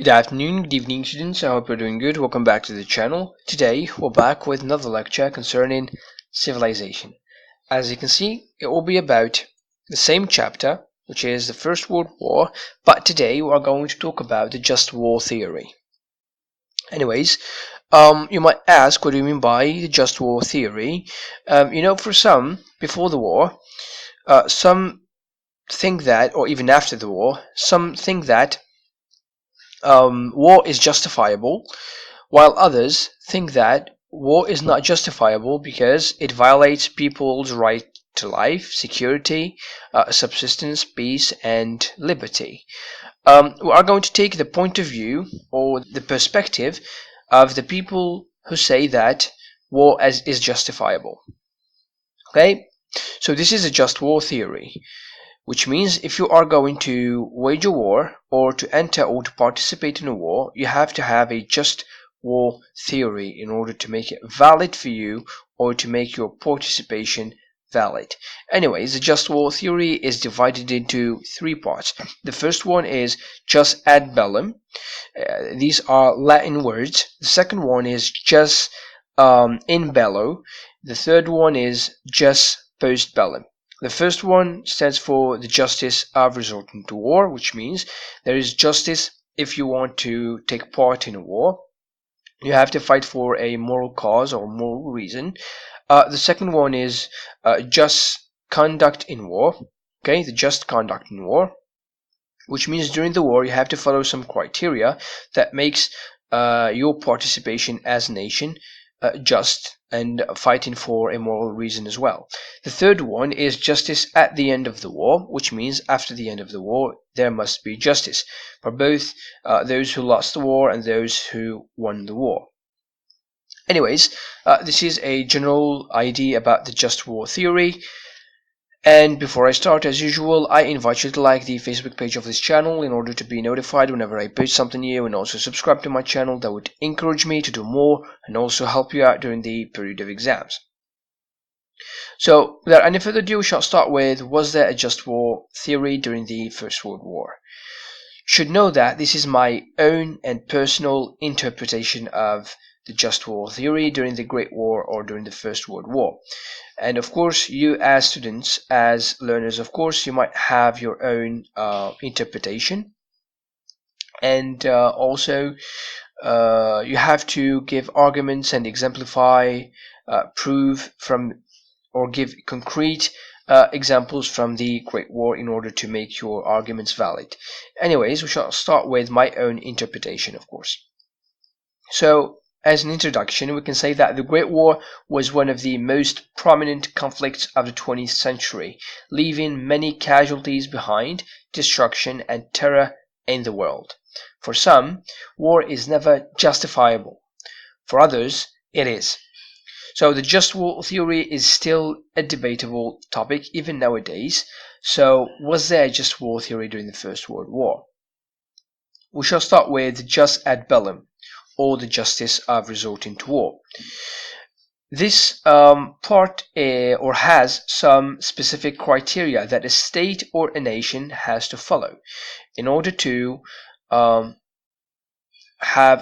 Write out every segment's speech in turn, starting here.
Good afternoon, good evening, students. I hope you're doing good. Welcome back to the channel. Today, we're back with another lecture concerning civilization. As you can see, it will be about the same chapter, which is the First World War, but today we are going to talk about the just war theory. Anyways, you might ask, what do you mean by the just war theory? For some, before the war, some think that, or even after the war, some think that war is justifiable, while others think that war is not justifiable because it violates people's right to life, security, subsistence, peace, and liberty. We are going to take the point of view or the perspective of the people who say that war is justifiable. Okay, so this is a just war theory, which means if you are going to wage a war or to enter or to participate in a war, you have to have a just war theory in order to make it valid for you or to make your participation valid. Anyways, the just war theory is divided into three parts. The first one is jus ad bellum. These are Latin words. The second one is jus in bello. The third one is jus post bellum. The first one stands for the justice of resorting to war, which means there is justice if you want to take part in a war. You have to fight for a moral cause or moral reason. The second one is just conduct in war. Okay, the just conduct in war, which means during the war you have to follow some criteria that makes your participation as a nation just and fighting for a moral reason as well. The third one is justice at the end of the war, which means after the end of the war there must be justice for both those who lost the war and those who won the war. Anyways, this is a general idea about the just war theory. And before I start, as usual, I invite you to like the Facebook page of this channel in order to be notified whenever I post something new, and also subscribe to my channel. That would encourage me to do more and also help you out during the period of exams. So, without any further ado, we shall start with, was there a just war theory during the First World War? You should know that this is my own and personal interpretation of the just war theory during the Great War or during the First World War. And of course, you as students, as learners, of course, you might have your own interpretation. And also, you have to give arguments and exemplify, prove from, or give concrete examples from the Great War in order to make your arguments valid. Anyways, we shall start with my own interpretation, of course. So, as an introduction, we can say that the Great War was one of the most prominent conflicts of the 20th century, leaving many casualties behind, destruction and terror in the world. For some, war is never justifiable. For others, it is. So the just war theory is still a debatable topic even nowadays. So was there a just war theory during the First World War? We shall start with jus ad bellum, or the justice of resorting to war. This part or has some specific criteria that a state or a nation has to follow in order to have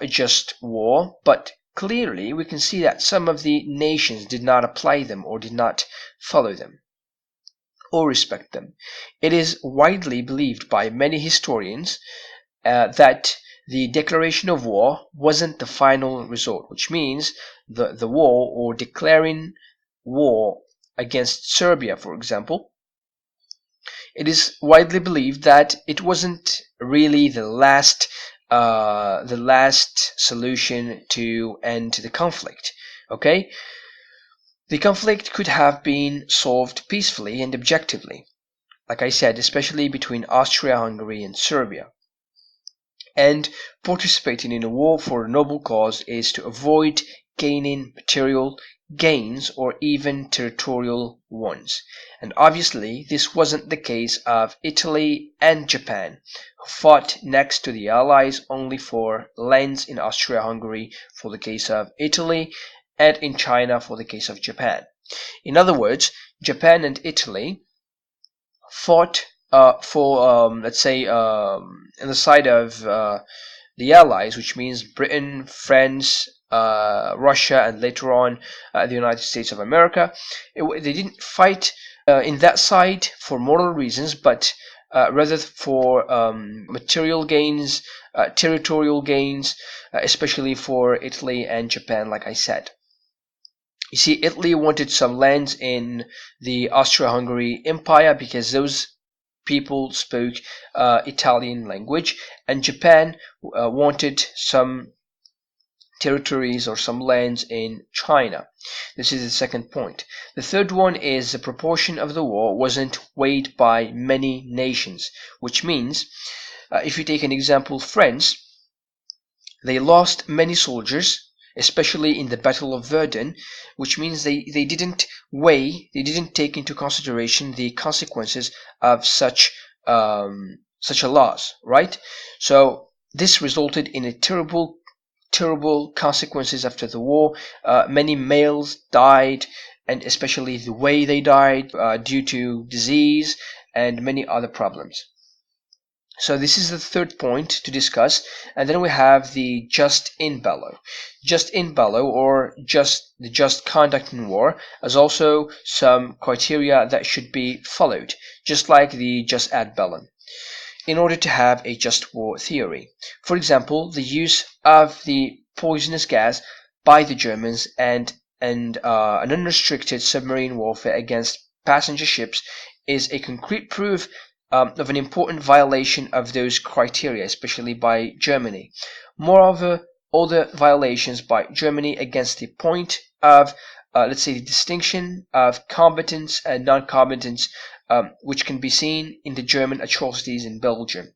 a just war, but clearly we can see that some of the nations did not apply them or did not follow them or respect them. It is widely believed by many historians that the declaration of war wasn't the final resort, which means the war or declaring war against Serbia, for example, it is widely believed that it wasn't really the last solution to end the conflict. Okay, the conflict could have been solved peacefully and objectively, like I said, especially between Austria-Hungary and Serbia. And participating in a war for a noble cause is to avoid gaining material gains or even territorial ones. And obviously this wasn't the case of Italy and Japan, who fought next to the Allies only for lands in Austria-Hungary for the case of Italy and in China for the case of Japan. In other words, Japan and Italy fought for, let's say, on the side of the Allies, which means Britain, France, Russia, and later on the United States of America. They didn't fight in that side for moral reasons, but rather for material gains, territorial gains, especially for Italy and Japan, like I said. You see, Italy wanted some lands in the Austro-Hungary Empire because those people spoke Italian language, and Japan wanted some territories or some lands in China. This is the second point. The third one is the proportion of the war wasn't weighed by many nations, which means, if you take an example, France, they lost many soldiers, especially in the Battle of Verdun, which means they didn't take into consideration the consequences of such a loss, right? So this resulted in a terrible consequences after the war. Many males died, and especially the way they died due to disease and many other problems. So this is the third point to discuss, and then we have the just in bello. Just in bello, or the just conduct in war, has also some criteria that should be followed, just like the just ad bellum, in order to have a just war theory. For example, the use of the poisonous gas by the Germans and an unrestricted submarine warfare against passenger ships is a concrete proof of an important violation of those criteria, especially by Germany. Moreover, other violations by Germany against the point of, let's say, the distinction of combatants and non-combatants, which can be seen in the German atrocities in Belgium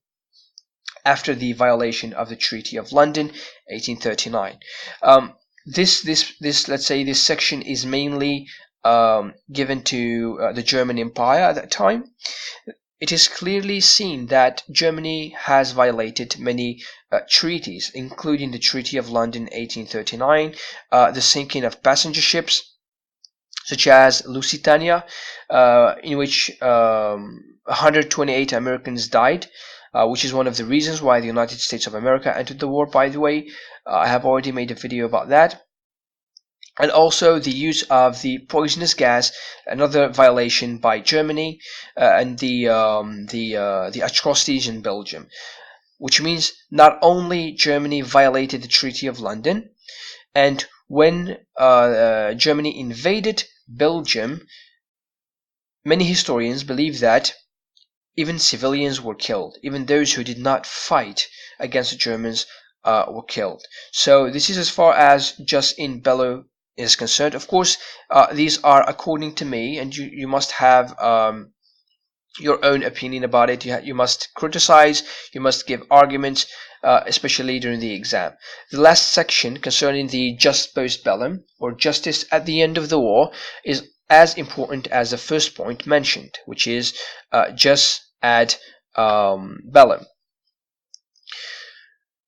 after the violation of the Treaty of London, 1839. Let's say, this section is mainly given to the German Empire at that time. It is clearly seen that Germany has violated many treaties, including the Treaty of London 1839, the sinking of passenger ships, such as Lusitania, in which 128 Americans died, which is one of the reasons why the United States of America entered the war, by the way. I have already made a video about that. And also the use of the poisonous gas, another violation by Germany, and the atrocities in Belgium, which means not only Germany violated the Treaty of London, and when Germany invaded Belgium, many historians believe that even civilians were killed, even those who did not fight against the Germans were killed. So this is as far as just in bello is concerned. Of course, these are according to me, and you must have your own opinion about it. You must criticize, you must give arguments, especially during the exam. The last section concerning the just post bellum, or justice at the end of the war, is as important as the first point mentioned, which is just ad bellum.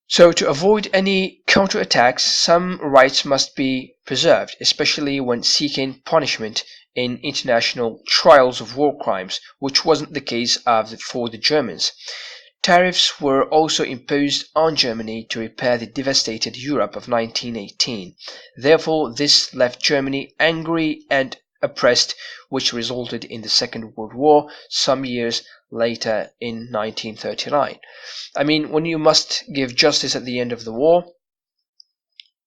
So to avoid any counterattacks, some rights must be preserved, especially when seeking punishment in international trials of war crimes, which wasn't the case for the Germans. Tariffs were also imposed on Germany to repair the devastated Europe of 1918. Therefore, this left Germany angry and oppressed, which resulted in the Second World War some years later in 1939. I mean, when you must give justice at the end of the war,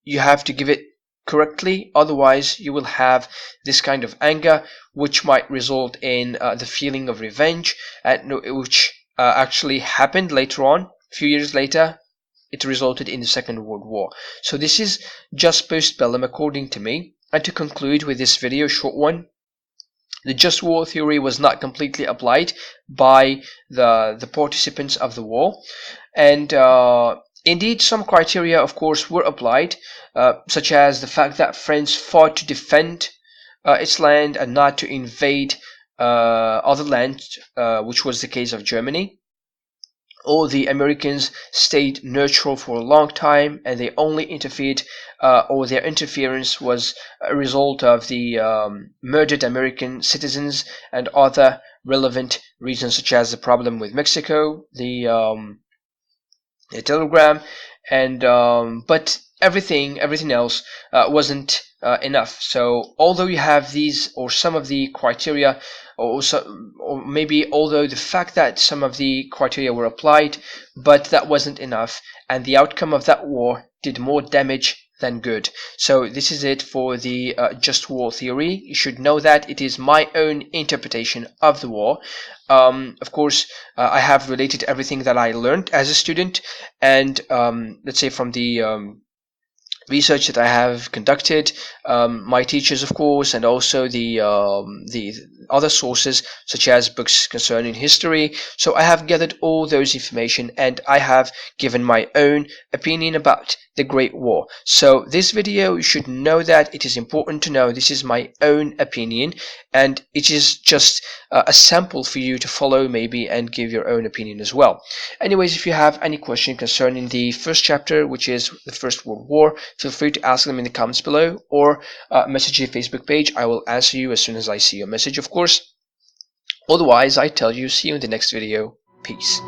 you have to give it correctly, otherwise you will have this kind of anger, which might result in the feeling of revenge, which actually happened later on. A few years later, it resulted in the Second World War. So this is just post bellum according to me. And to conclude with this video, short one, the just war theory was not completely applied by the participants of the war, and indeed some criteria, of course, were applied, such as the fact that France fought to defend its land and not to invade other lands, which was the case of Germany. Or the Americans stayed neutral for a long time, and they only interfered, or their interference was a result of the murdered American citizens and other relevant reasons, such as the problem with Mexico, the telegram, and but everything else wasn't enough. So although you have these or some of the criteria, or maybe although the fact that some of the criteria were applied, but that wasn't enough, and the outcome of that war did more damage than good. So this is it for the just war theory. You should know that it is my own interpretation of the war. Of course, I have related everything that I learned as a student, and let's say from the research that I have conducted, my teachers, of course, and also the other sources such as books concerning history. So I have gathered all those information, and I have given my own opinion about the Great War. So this video, you should know that it is important to know this is my own opinion, and it is just a sample for you to follow maybe and give your own opinion as well. Anyways, if you have any question concerning the first chapter, which is the First World War, feel free to ask them in the comments below, or message the Facebook page. I will answer you as soon as I see your message, of course. Otherwise, I tell you, see you in the next video. Peace.